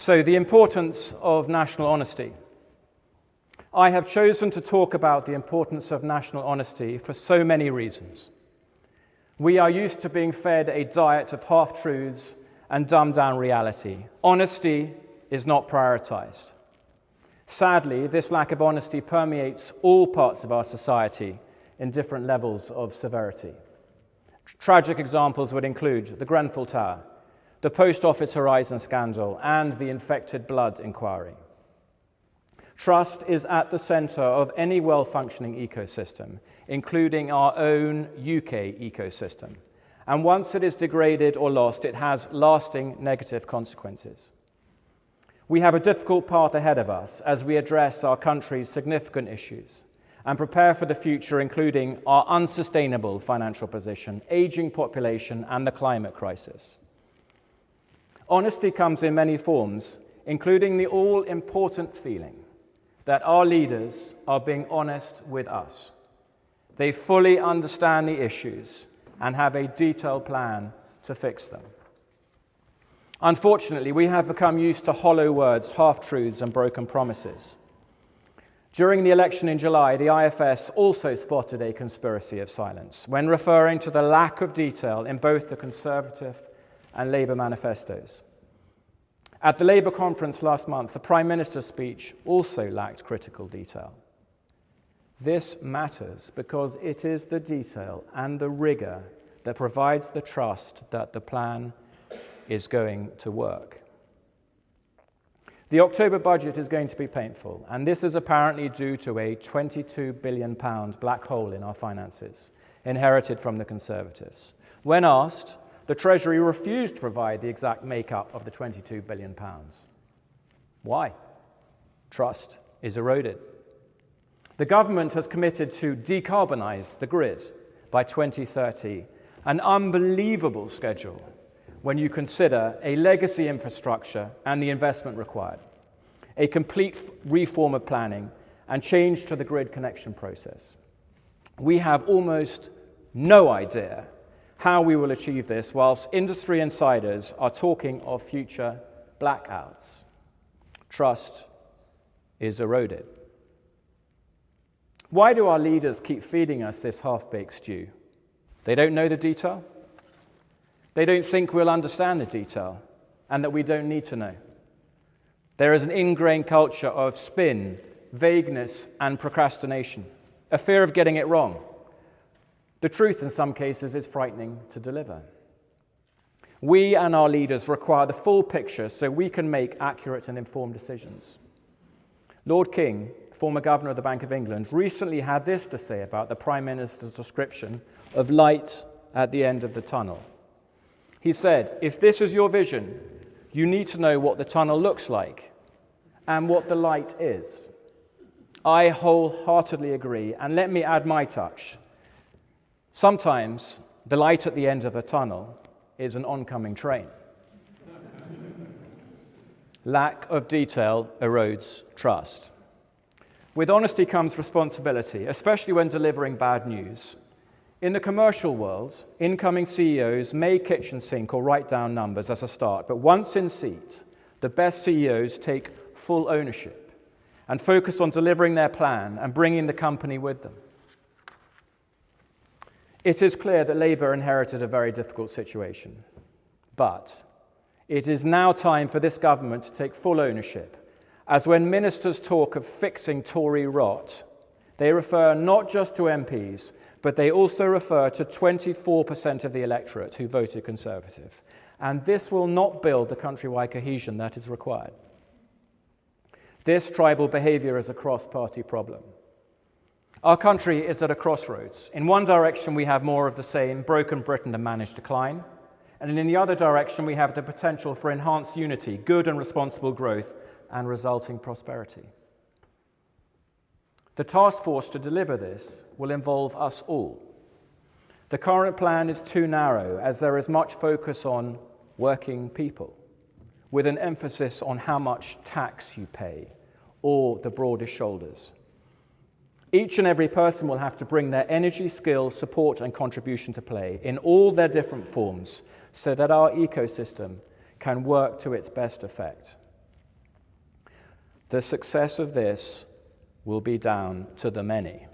So, the importance of national honesty. I have chosen to talk about the importance of national honesty for so many reasons. We are used to being fed a diet of half-truths and dumbed-down reality. Honesty is not prioritized. Sadly, this lack of honesty permeates all parts of our society in different levels of severity. Tragic examples would include the Grenfell Tower, the Post Office Horizon scandal, and the infected blood inquiry. Trust is at the center of any well-functioning ecosystem, including our own UK ecosystem. And once it is degraded or lost, it has lasting negative consequences. We have a difficult path ahead of us as we address our country's significant issues and prepare for the future, including our unsustainable financial position, aging population, and the climate crisis. Honesty comes in many forms, including the all-important feeling that our leaders are being honest with us. They fully understand the issues and have a detailed plan to fix them. Unfortunately, we have become used to hollow words, half-truths, and broken promises. During the election in July, the IFS also spotted a conspiracy of silence when referring to the lack of detail in both the Conservative and Labour manifestos. At the Labour conference last month, the Prime Minister's speech also lacked critical detail. This matters because it is the detail and the rigour that provides the trust that the plan is going to work. The October budget is going to be painful, and this is apparently due to a £22 billion black hole in our finances, inherited from the Conservatives. When asked, the Treasury refused to provide the exact makeup of the £22 billion. Why? Trust is eroded. The government has committed to decarbonise the grid by 2030, an unbelievable schedule when you consider a legacy infrastructure and the investment required, a complete reform of planning, and change to the grid connection process. We have almost no idea how we will achieve this, whilst industry insiders are talking of future blackouts. Trust is eroded. Why do our leaders keep feeding us this half-baked stew? They don't know the detail. They don't think we'll understand the detail and that we don't need to know. There is an ingrained culture of spin, vagueness, and procrastination, a fear of getting it wrong. The truth, in some cases, is frightening to deliver. We and our leaders require the full picture so we can make accurate and informed decisions. Lord King, former governor of the Bank of England, recently had this to say about the Prime Minister's description of light at the end of the tunnel. He said, "If this is your vision, you need to know what the tunnel looks like and what the light is." I wholeheartedly agree, and let me add my touch. Sometimes the light at the end of a tunnel is an oncoming train. Lack of detail erodes trust. With honesty comes responsibility, especially when delivering bad news. In the commercial world, incoming CEOs may kitchen sink or write down numbers as a start, but once in seat, the best CEOs take full ownership and focus on delivering their plan and bringing the company with them. It is clear that Labour inherited a very difficult situation, but it is now time for this government to take full ownership, as when ministers talk of fixing Tory rot, they refer not just to MPs, but they also refer to 24% of the electorate who voted Conservative. And this will not build the countrywide cohesion that is required. This tribal behaviour is a cross-party problem. Our country is at a crossroads. In one direction, we have more of the same, broken Britain and managed decline. And in the other direction, we have the potential for enhanced unity, good and responsible growth, and resulting prosperity. The task force to deliver this will involve us all. The current plan is too narrow, as there is much focus on working people, with an emphasis on how much tax you pay, or the broadest shoulders. Each and every person will have to bring their energy, skill, support, and contribution to play in all their different forms so that our ecosystem can work to its best effect. The success of this will be down to the many.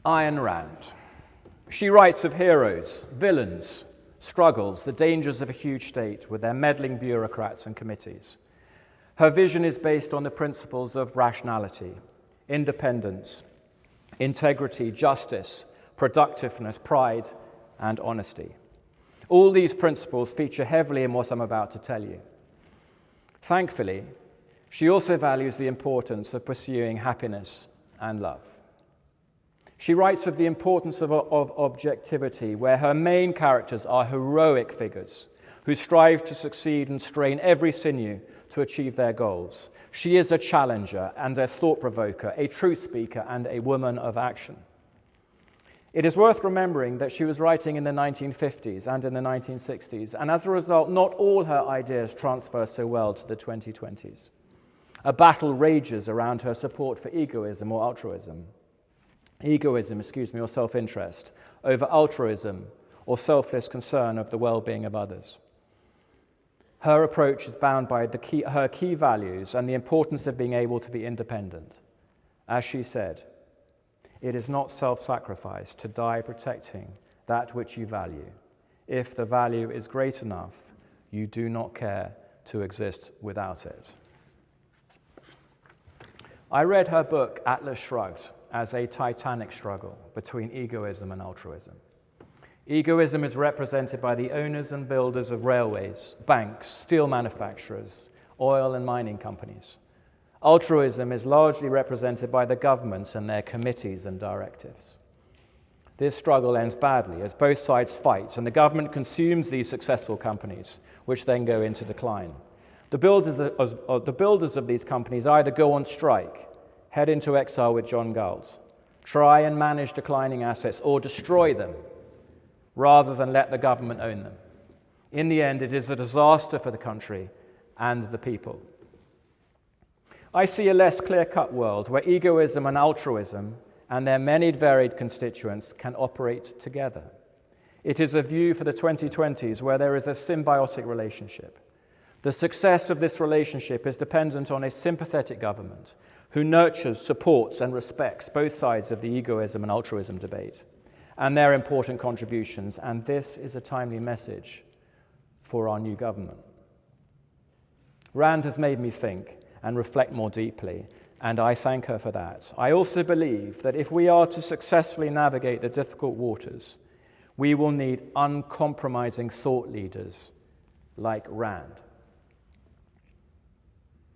Ayn Rand. She writes of heroes, villains, struggles, the dangers of a huge state with their meddling bureaucrats and committees. Her vision is based on the principles of rationality, independence, integrity, justice, productiveness, pride, and honesty. All these principles feature heavily in what I'm about to tell you. Thankfully, she also values the importance of pursuing happiness and love. She writes of the importance of objectivity, where her main characters are heroic figures who strive to succeed and strain every sinew to achieve their goals. She is a challenger and a thought-provoker, a truth speaker and a woman of action. It is worth remembering that she was writing in the 1950s and in the 1960s, and as a result, not all her ideas transfer so well to the 2020s. A battle rages around her support for egoism or self-interest, over altruism or selfless concern of the well-being of others. Her approach is bound by her key values and the importance of being able to be independent. As she said, "It is not self-sacrifice to die protecting that which you value. If the value is great enough, you do not care to exist without it." I read her book, Atlas Shrugged, as a titanic struggle between egoism and altruism. Egoism is represented by the owners and builders of railways, banks, steel manufacturers, oil and mining companies. Altruism is largely represented by the governments and their committees and directives. This struggle ends badly as both sides fight and the government consumes these successful companies, which then go into decline. The builders of these companies either go on strike, head into exile with John Galt, try and manage declining assets, or destroy them, rather than let the government own them. In the end, it is a disaster for the country and the people. I see a less clear-cut world where egoism and altruism and their many varied constituents can operate together. It is a view for the 2020s where there is a symbiotic relationship. The success of this relationship is dependent on a sympathetic government who nurtures, supports, and respects both sides of the egoism and altruism debate and their important contributions, and this is a timely message for our new government. Rand has made me think and reflect more deeply, and I thank her for that. I also believe that if we are to successfully navigate the difficult waters, we will need uncompromising thought leaders like Rand.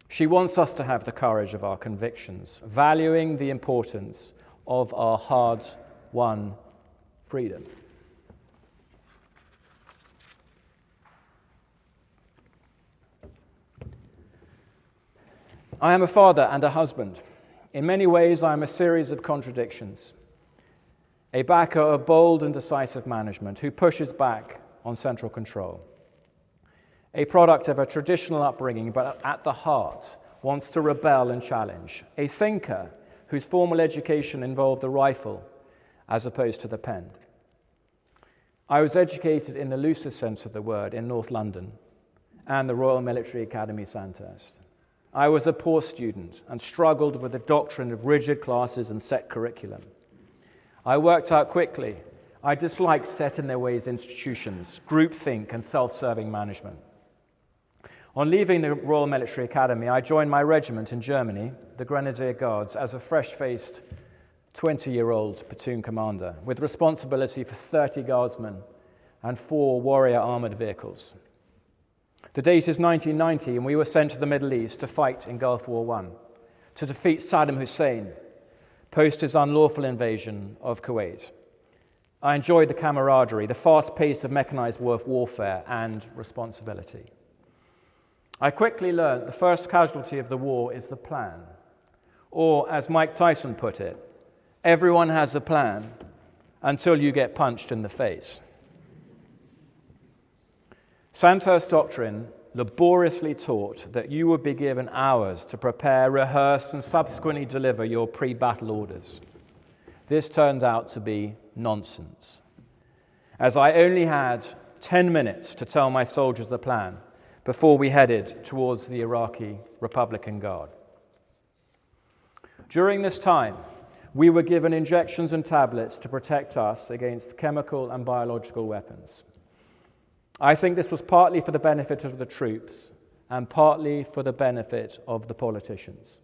She wants us to have the courage of our convictions, valuing the importance of our hard-won freedom. I am a father and a husband. In many ways, I am a series of contradictions. A backer of bold and decisive management who pushes back on central control. A product of a traditional upbringing, but at the heart wants to rebel and challenge. A thinker whose formal education involved the rifle as opposed to the pen. I was educated in the loosest sense of the word in North London and the Royal Military Academy Sandhurst. I was a poor student and struggled with the doctrine of rigid classes and set curriculum. I worked out quickly. I disliked set-in-their-ways institutions, groupthink, and self-serving management. On leaving the Royal Military Academy, I joined my regiment in Germany, the Grenadier Guards, as a fresh-faced 20-year-old platoon commander with responsibility for 30 guardsmen and 4 warrior armored vehicles. The date is 1990, and we were sent to the Middle East to fight in Gulf War I, to defeat Saddam Hussein post his unlawful invasion of Kuwait. I enjoyed the camaraderie, the fast pace of mechanized warfare, and responsibility. I quickly learned the first casualty of the war is the plan. Or, as Mike Tyson put it, everyone has a plan until you get punched in the face. Sandhurst doctrine laboriously taught that you would be given hours to prepare, rehearse, and subsequently deliver your pre-battle orders. This turned out to be nonsense, as I only had 10 minutes to tell my soldiers the plan before we headed towards the Iraqi Republican Guard. During this time, we were given injections and tablets to protect us against chemical and biological weapons. I think this was partly for the benefit of the troops and partly for the benefit of the politicians.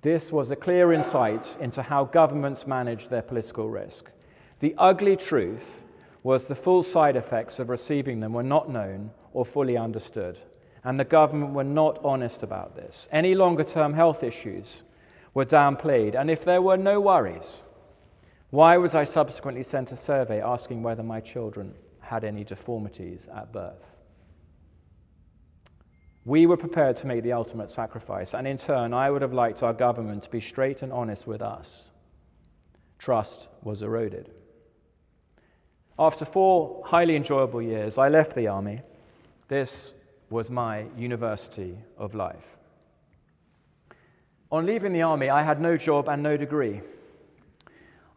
This was a clear insight into how governments manage their political risk. The ugly truth was the full side effects of receiving them were not known or fully understood, and the government were not honest about this. Any longer-term health issues were downplayed, and if there were no worries, why was I subsequently sent a survey asking whether my children had any deformities at birth? We were prepared to make the ultimate sacrifice, and in turn, I would have liked our government to be straight and honest with us. Trust was eroded. After 4 highly enjoyable years, I left the army. This was my university of life. On leaving the army, I had no job and no degree.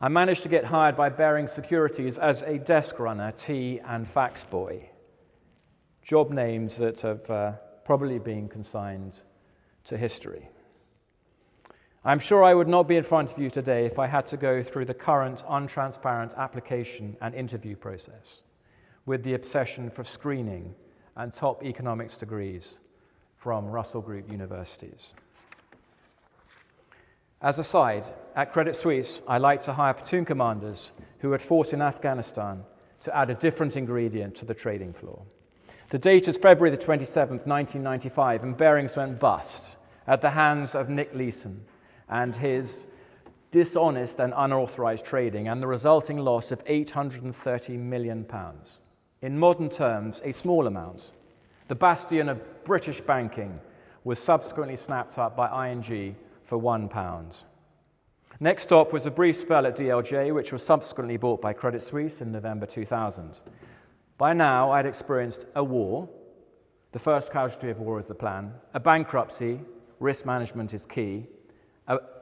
I managed to get hired by Barings Securities as a desk runner, tea and fax boy. Job names that have probably been consigned to history. I'm sure I would not be in front of you today if I had to go through the current untransparent application and interview process with the obsession for screening and top economics degrees from Russell Group universities. As a side, at Credit Suisse, I like to hire platoon commanders who had fought in Afghanistan to add a different ingredient to the trading floor. The date is February the 27th, 1995, and Barings went bust at the hands of Nick Leeson and his dishonest and unauthorized trading, and the resulting loss of £830 million. In modern terms, a small amount. The bastion of British banking was subsequently snapped up by ING for £1. Next stop was a brief spell at DLJ, which was subsequently bought by Credit Suisse in November 2000. By now, I'd experienced a war. The first casualty of war is the plan. A bankruptcy, risk management is key.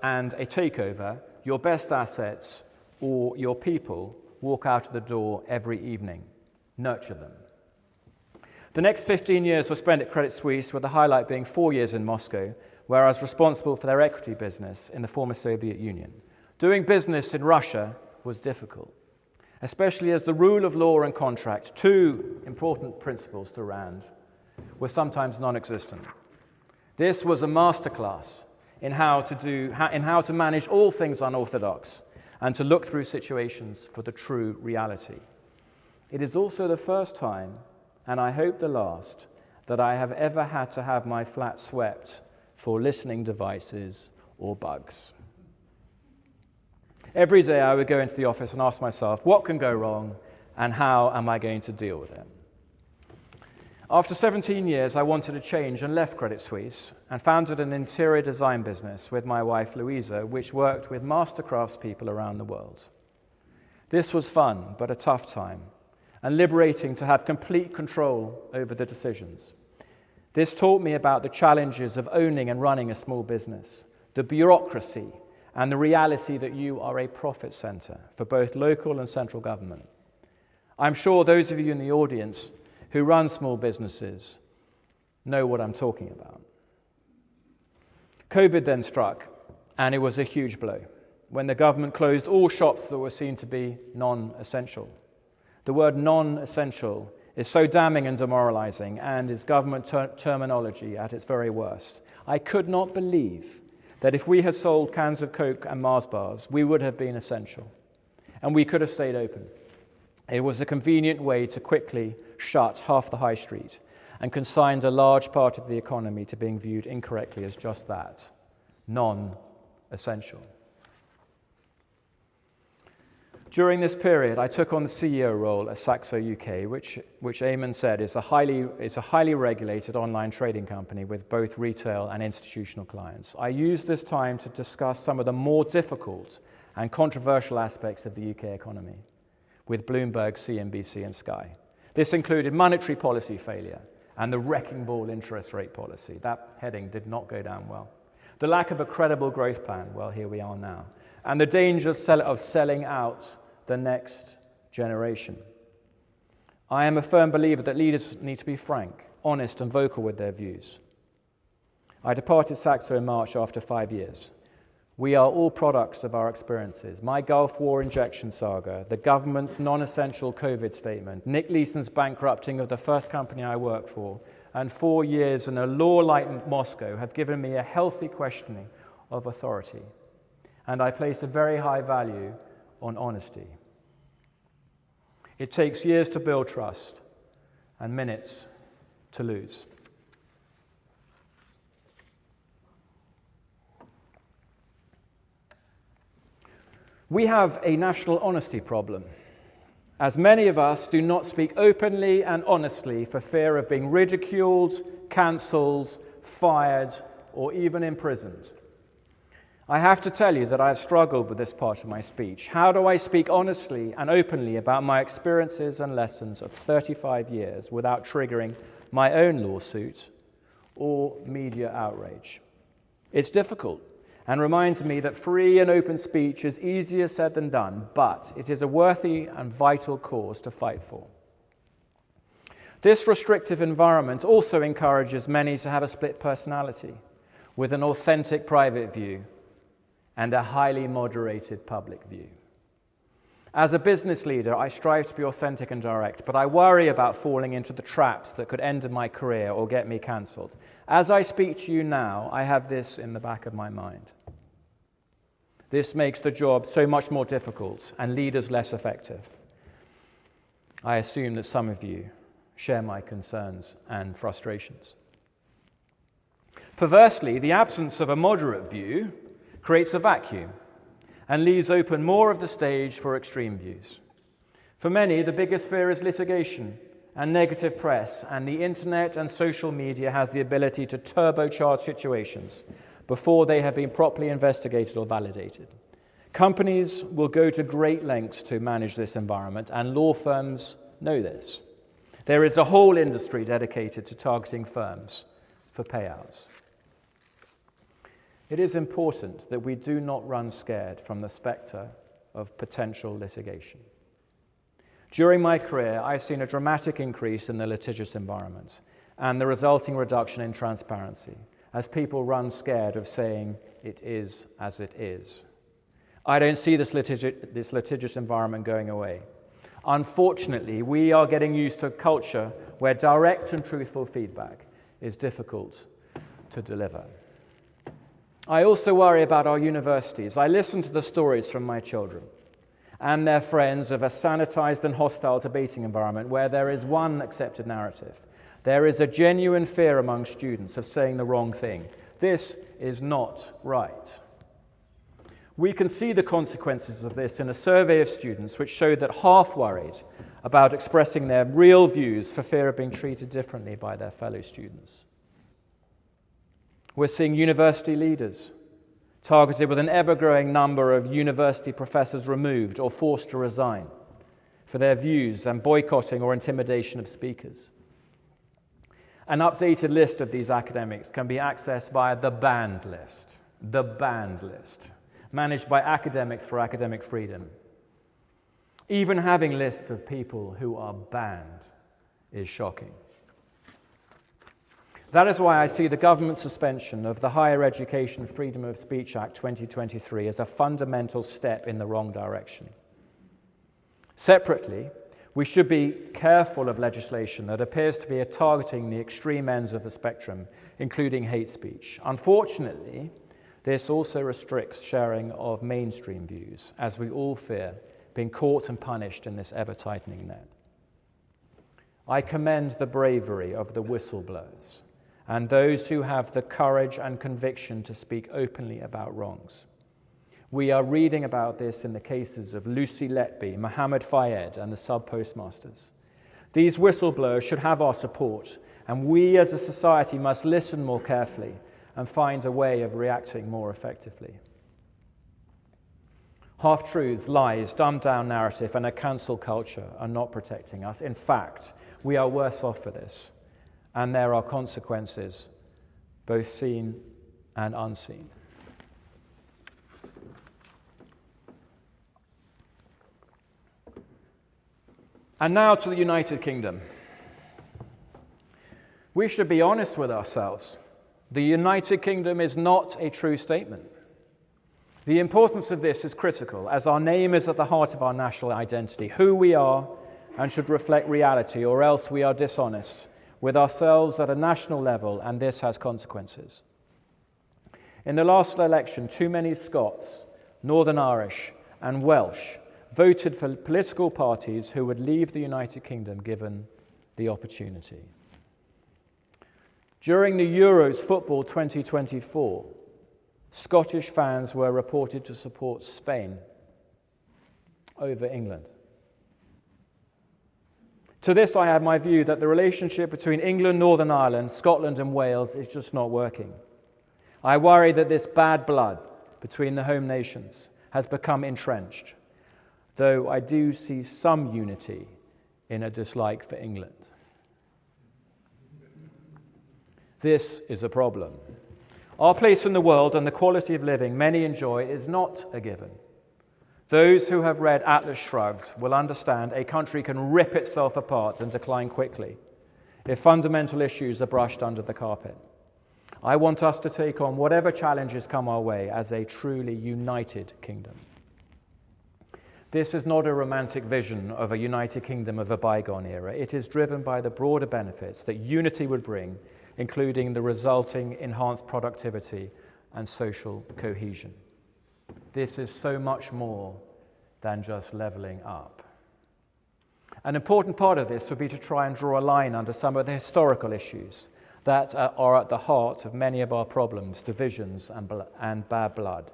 And a takeover, your best assets or your people walk out of the door every evening. Nurture them. The next 15 years were spent at Credit Suisse, with the highlight being 4 years in Moscow, where I was responsible for their equity business in the former Soviet Union. Doing business in Russia was difficult, especially as the rule of law and contract, 2 important principles to Rand, were sometimes non-existent. This was a masterclass in how to manage all things unorthodox and to look through situations for the true reality. It is also the first time, and I hope the last, that I have ever had to have my flat swept for listening devices or bugs. Every day I would go into the office and ask myself, what can go wrong and how am I going to deal with it? After 17 years, I wanted a change and left Credit Suisse and founded an interior design business with my wife Louisa, which worked with master craftspeople around the world. This was fun, but a tough time, and liberating to have complete control over the decisions. This taught me about the challenges of owning and running a small business, the bureaucracy, and the reality that you are a profit center for both local and central government. I'm sure those of you in the audience who run small businesses know what I'm talking about. COVID then struck, and it was a huge blow when the government closed all shops that were seen to be non-essential. The word non-essential is so damning and demoralizing, and is government terminology at its very worst. I could not believe that if we had sold cans of Coke and Mars bars, we would have been essential, and we could have stayed open. It was a convenient way to quickly shut half the high street and consigned a large part of the economy to being viewed incorrectly as just that, non-essential. During this period, I took on the CEO role at Saxo UK, which Eamon said is a highly regulated online trading company with both retail and institutional clients. I used this time to discuss some of the more difficult and controversial aspects of the UK economy with Bloomberg, CNBC, and Sky. This included monetary policy failure and the wrecking ball interest rate policy. That heading did not go down well. The lack of a credible growth plan, well, here we are now. And the danger of selling out the next generation. I am a firm believer that leaders need to be frank, honest, and vocal with their views. I departed Saxo in March after 5 years. We are all products of our experiences. My Gulf War injection saga, the government's non-essential COVID statement, Nick Leeson's bankrupting of the first company I worked for, and 4 years in a law-lightened Moscow have given me a healthy questioning of authority. And I place a very high value on honesty. It takes years to build trust and minutes to lose. We have a national honesty problem, as many of us do not speak openly and honestly for fear of being ridiculed, cancelled, fired, or even imprisoned. I have to tell you that I have struggled with this part of my speech. How do I speak honestly and openly about my experiences and lessons of 35 years without triggering my own lawsuit or media outrage? It's difficult, and reminds me that free and open speech is easier said than done, but it is a worthy and vital cause to fight for. This restrictive environment also encourages many to have a split personality, with an authentic private view and a highly moderated public view. As a business leader, I strive to be authentic and direct, but I worry about falling into the traps that could end my career or get me cancelled. As I speak to you now, I have this in the back of my mind. This makes the job so much more difficult and leaders less effective. I assume that some of you share my concerns and frustrations. Perversely, the absence of a moderate view creates a vacuum and leaves open more of the stage for extreme views. For many, the biggest fear is litigation and negative press, and the internet and social media has the ability to turbocharge situations before they have been properly investigated or validated. Companies will go to great lengths to manage this environment, and law firms know this. There is a whole industry dedicated to targeting firms for payouts. It is important that we do not run scared from the spectre of potential litigation. During my career, I've seen a dramatic increase in the litigious environment and the resulting reduction in transparency as people run scared of saying it is as it is. I don't see this litigious environment going away. Unfortunately, we are getting used to a culture where direct and truthful feedback is difficult to deliver. I also worry about our universities. I listen to the stories from my children and their friends of a sanitized and hostile debating environment where there is one accepted narrative. There is a genuine fear among students of saying the wrong thing. This is not right. We can see the consequences of this in a survey of students which showed that half worried about expressing their real views for fear of being treated differently by their fellow students. We're seeing university leaders targeted with an ever-growing number of university professors removed or forced to resign for their views and boycotting or intimidation of speakers. An updated list of these academics can be accessed via the banned list, managed by Academics for Academic Freedom. Even having lists of people who are banned is shocking. That is why I see the government suspension of the Higher Education Freedom of Speech Act 2023 as a fundamental step in the wrong direction. Separately, we should be careful of legislation that appears to be targeting the extreme ends of the spectrum, including hate speech. Unfortunately, this also restricts sharing of mainstream views, as we all fear being caught and punished in this ever-tightening net. I commend the bravery of the whistleblowers and those who have the courage and conviction to speak openly about wrongs. We are reading about this in the cases of Lucy Letby, Mohammed Fayed, and the sub-postmasters. These whistleblowers should have our support, and we as a society must listen more carefully and find a way of reacting more effectively. Half-truths, lies, dumbed-down narrative, and a cancel culture are not protecting us. In fact, we are worse off for this, and there are consequences, both seen and unseen. And now to the United Kingdom. We should be honest with ourselves. The United Kingdom is not a true statement. The importance of this is critical, as our name is at the heart of our national identity, who we are, and should reflect reality, or else we are dishonest with ourselves at a national level, and this has consequences. In the last election, too many Scots, Northern Irish, and Welsh voted for political parties who would leave the United Kingdom given the opportunity. During the Euros Football 2024, Scottish fans were reported to support Spain over England. To this, I have my view that the relationship between England, Northern Ireland, Scotland, and Wales is just not working. I worry that this bad blood between the home nations has become entrenched, though I do see some unity in a dislike for England. This is a problem. Our place in the world and the quality of living many enjoy is not a given. Those who have read Atlas Shrugged will understand a country can rip itself apart and decline quickly if fundamental issues are brushed under the carpet. I want us to take on whatever challenges come our way as a truly united kingdom. This is not a romantic vision of a united kingdom of a bygone era. It is driven by the broader benefits that unity would bring, including the resulting enhanced productivity and social cohesion. This is so much more than just levelling up. An important part of this would be to try and draw a line under some of the historical issues that are at the heart of many of our problems, divisions and bad blood.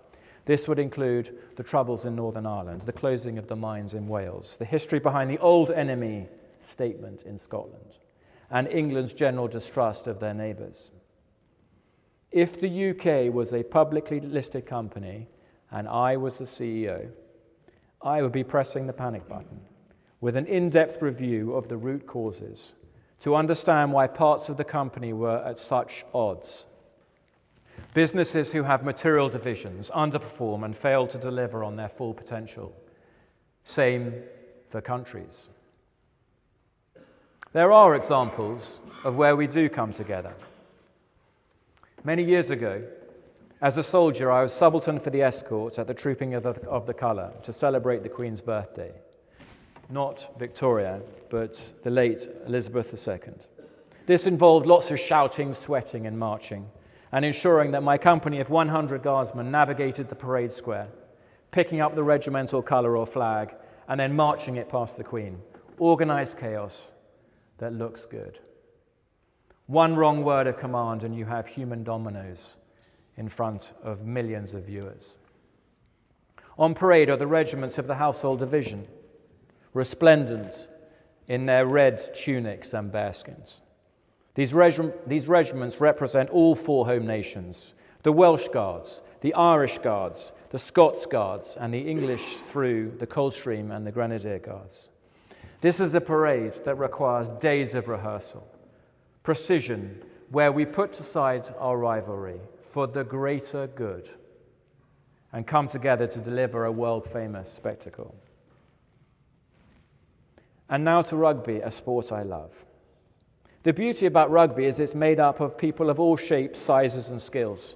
This would include the troubles in Northern Ireland, the closing of the mines in Wales, the history behind the old enemy statement in Scotland, and England's general distrust of their neighbours. If the UK was a publicly listed company and I was the CEO, I would be pressing the panic button with an in-depth review of the root causes to understand why parts of the company were at such odds. Businesses who have material divisions underperform and fail to deliver on their full potential. Same for countries. There are examples of where we do come together. Many years ago, as a soldier, I was subaltern for the escort at the Trooping of the Colour to celebrate the Queen's birthday. Not Victoria, but the late Elizabeth II. This involved lots of shouting, sweating, and marching, and ensuring that my company of 100 guardsmen navigated the parade square, picking up the regimental colour or flag, and then marching it past the Queen. Organised chaos that looks good. One wrong word of command and you have human dominoes in front of millions of viewers. On parade are the regiments of the Household Division, resplendent in their red tunics and bearskins. These regiments represent all four home nations: the Welsh Guards, the Irish Guards, the Scots Guards, and the English through the Coldstream and the Grenadier Guards. This is a parade that requires days of rehearsal, precision, where we put aside our rivalry for the greater good and come together to deliver a world-famous spectacle. And now to rugby, a sport I love. The beauty about rugby is it's made up of people of all shapes, sizes, and skills.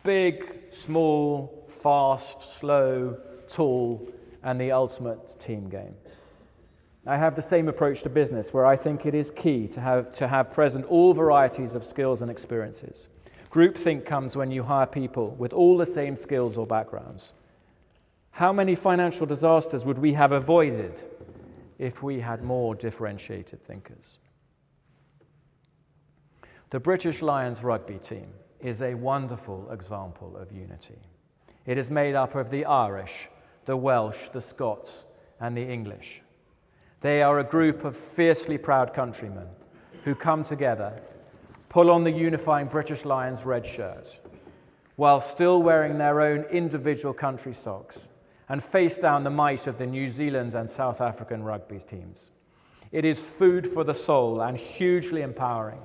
Big, small, fast, slow, tall, and the ultimate team game. I have the same approach to business, where I think it is key to have present all varieties of skills and experiences. Groupthink comes when you hire people with all the same skills or backgrounds. How many financial disasters would we have avoided if we had more differentiated thinkers? The British Lions rugby team is a wonderful example of unity. It is made up of the Irish, the Welsh, the Scots, and the English. They are a group of fiercely proud countrymen who come together, pull on the unifying British Lions red shirt, while still wearing their own individual country socks, and face down the might of the New Zealand and South African rugby teams. It is food for the soul and hugely empowering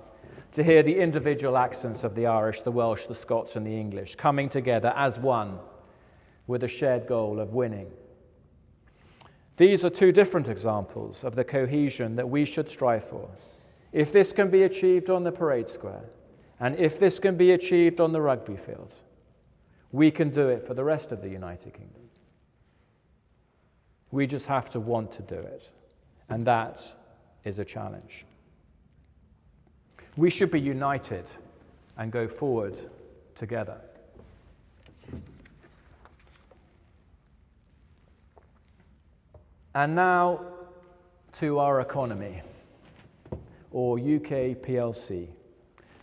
to hear the individual accents of the Irish, the Welsh, the Scots, and the English coming together as one with a shared goal of winning. These are two different examples of the cohesion that we should strive for. If this can be achieved on the parade square, and if this can be achieved on the rugby field, we can do it for the rest of the United Kingdom. We just have to want to do it, and that is a challenge. We should be united and go forward together. And now to our economy, or UK PLC,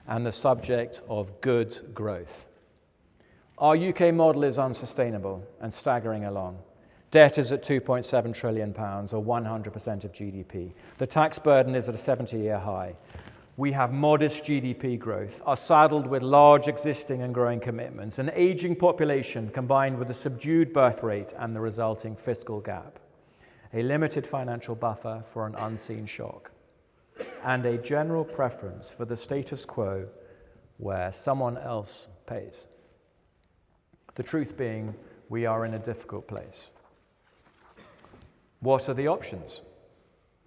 and the subject of good growth. Our UK model is unsustainable and staggering along. Debt is at £2.7 trillion, or 100% of GDP. The tax burden is at a 70-year high. We have modest GDP growth, are saddled with large existing and growing commitments, an aging population combined with a subdued birth rate and the resulting fiscal gap, a limited financial buffer for an unseen shock, and a general preference for the status quo where someone else pays. The truth being, we are in a difficult place. What are the options?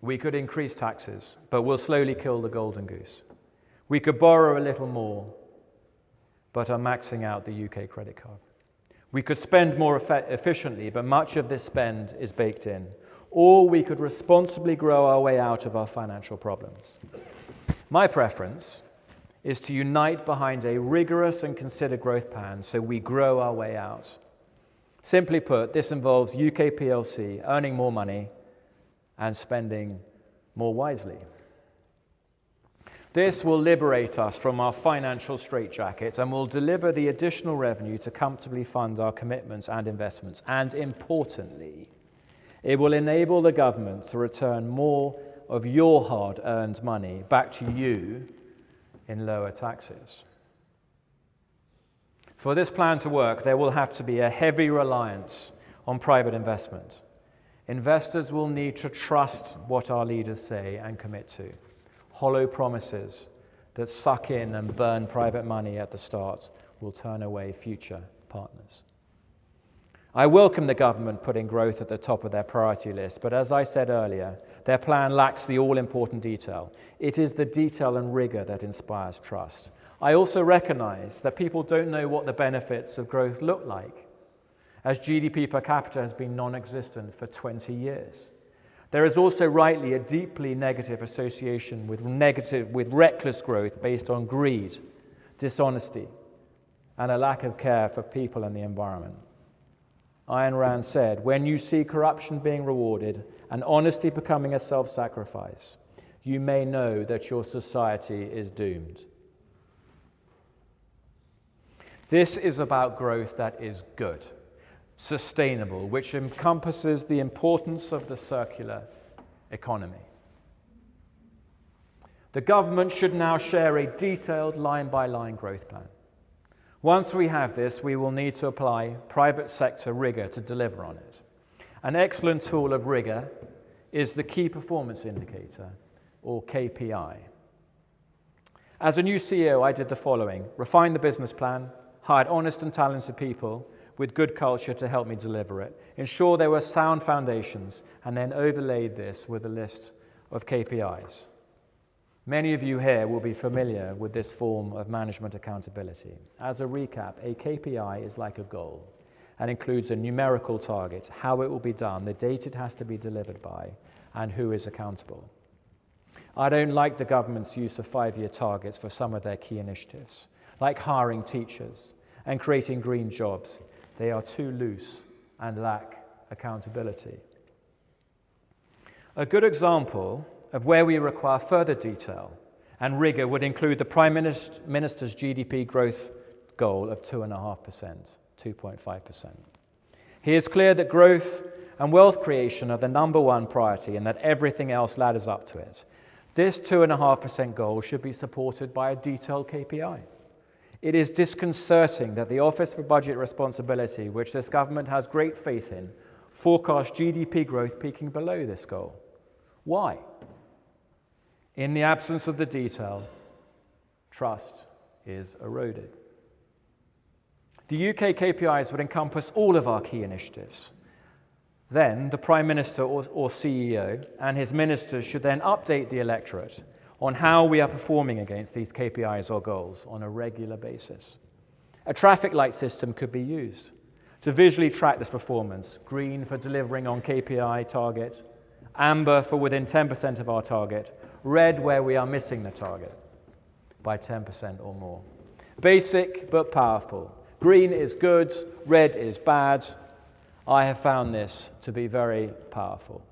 We could increase taxes, but we'll slowly kill the golden goose. We could borrow a little more, but are maxing out the UK credit card. We could spend more efficiently, but much of this spend is baked in. Or we could responsibly grow our way out of our financial problems. My preference is to unite behind a rigorous and considered growth plan so we grow our way out. Simply put, this involves UK PLC earning more money and spending more wisely. This will liberate us from our financial straitjacket and will deliver the additional revenue to comfortably fund our commitments and investments. And importantly, it will enable the government to return more of your hard-earned money back to you in lower taxes. For this plan to work, there will have to be a heavy reliance on private investment. Investors will need to trust what our leaders say and commit to. Hollow promises that suck in and burn private money at the start will turn away future partners. I welcome the government putting growth at the top of their priority list, but as I said earlier, their plan lacks the all-important detail. It is the detail and rigor that inspires trust. I also recognize that people don't know what the benefits of growth look like, as GDP per capita has been non-existent for 20 years. There is also rightly a deeply negative association with reckless growth based on greed, dishonesty, and a lack of care for people and the environment. Ayn Rand said, "When you see corruption being rewarded and honesty becoming a self-sacrifice, you may know that your society is doomed." This is about growth that is good, sustainable, which encompasses the importance of the circular economy. The government should now share a detailed line-by-line growth plan. Once we have this, we will need to apply private sector rigor to deliver on it. An excellent tool of rigor is the Key Performance Indicator, or KPI. As a new CEO, I did the following: refine the business plan, hired honest and talented people with good culture to help me deliver it, ensure there were sound foundations, and then overlaid this with a list of KPIs. Many of you here will be familiar with this form of management accountability. As a recap, a KPI is like a goal and includes a numerical target, how it will be done, the date it has to be delivered by, and who is accountable. I don't like the government's use of 5-year targets for some of their key initiatives, like hiring teachers and creating green jobs. They are too loose and lack accountability. A good example of where we require further detail and rigor would include the Prime Minister's GDP growth goal of 2.5%, 2.5%. He is clear that growth and wealth creation are the number one priority and that everything else ladders up to it. This 2.5% goal should be supported by a detailed KPI. It is disconcerting that the Office for Budget Responsibility, which this government has great faith in, forecasts GDP growth peaking below this goal. Why? In the absence of the detail, trust is eroded. The UK KPIs would encompass all of our key initiatives. Then the Prime Minister or CEO and his ministers should then update the electorate on how we are performing against these KPIs or goals on a regular basis. A traffic light system could be used to visually track this performance. Green for delivering on KPI target, amber for within 10% of our target, red where we are missing the target by 10% or more. Basic but powerful. Green is good, red is bad. I have found this to be very powerful.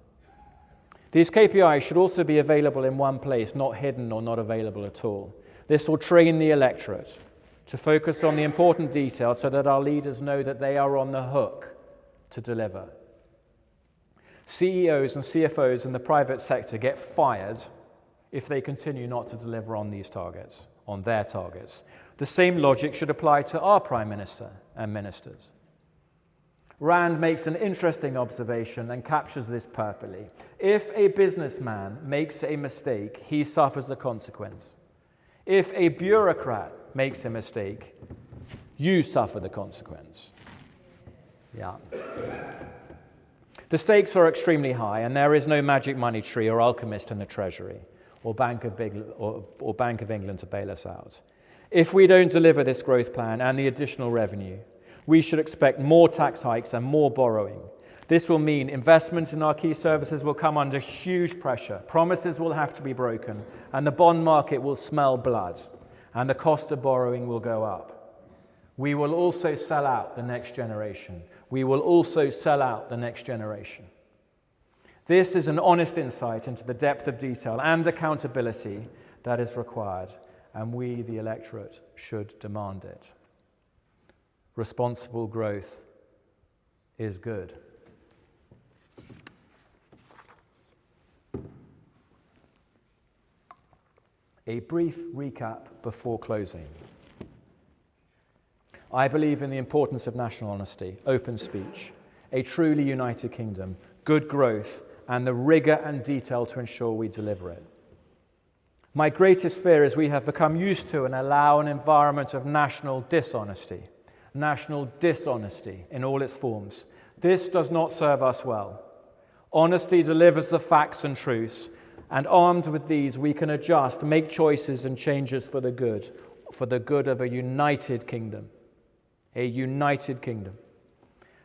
These KPIs should also be available in one place, not hidden or not available at all. This will train the electorate to focus on the important details so that our leaders know that they are on the hook to deliver. CEOs and CFOs in the private sector get fired if they continue not to deliver on these targets, on their targets. The same logic should apply to our Prime Minister and ministers. Rand makes an interesting observation and captures this perfectly. If a businessman makes a mistake, he suffers the consequence. If a bureaucrat makes a mistake, you suffer the consequence. Yeah. The stakes are extremely high, and there is no magic money tree or alchemist in the Treasury or Bank of England to bail us out. If we don't deliver this growth plan and the additional revenue, we should expect more tax hikes and more borrowing. This will mean investment in our key services will come under huge pressure. Promises will have to be broken, and the bond market will smell blood, and the cost of borrowing will go up. We will also sell out the next generation. We will also sell out the next generation. This is an honest insight into the depth of detail and accountability that is required, and we, the electorate, should demand it. Responsible growth is good. A brief recap before closing. I believe in the importance of national honesty, open speech, a truly united kingdom, good growth, and the rigor and detail to ensure we deliver it. My greatest fear is we have become used to and allow an environment of national dishonesty in all its forms. This does not serve us well. Honesty delivers the facts and truths, and armed with these, we can adjust, make choices and changes for the good of a united kingdom. A united kingdom.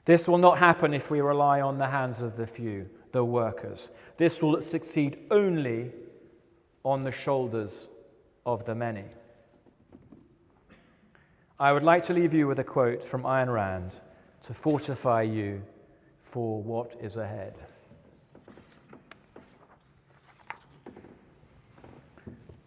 This will not happen if we rely on the hands of the few, the workers. This will succeed only on the shoulders of the many. I would like to leave you with a quote from Ayn Rand to fortify you for what is ahead.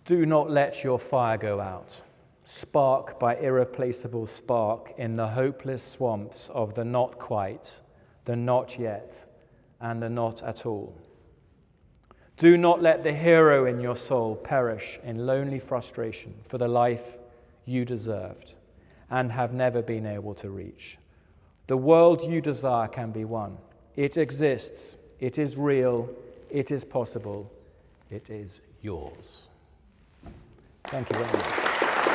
Do not let your fire go out. Spark by irreplaceable spark in the hopeless swamps of the not quite, the not yet, and the not at all. Do not let the hero in your soul perish in lonely frustration for the life you deserved and have never been able to reach. The world you desire can be won. It exists. It is real. It is possible. It is yours. Thank you very much.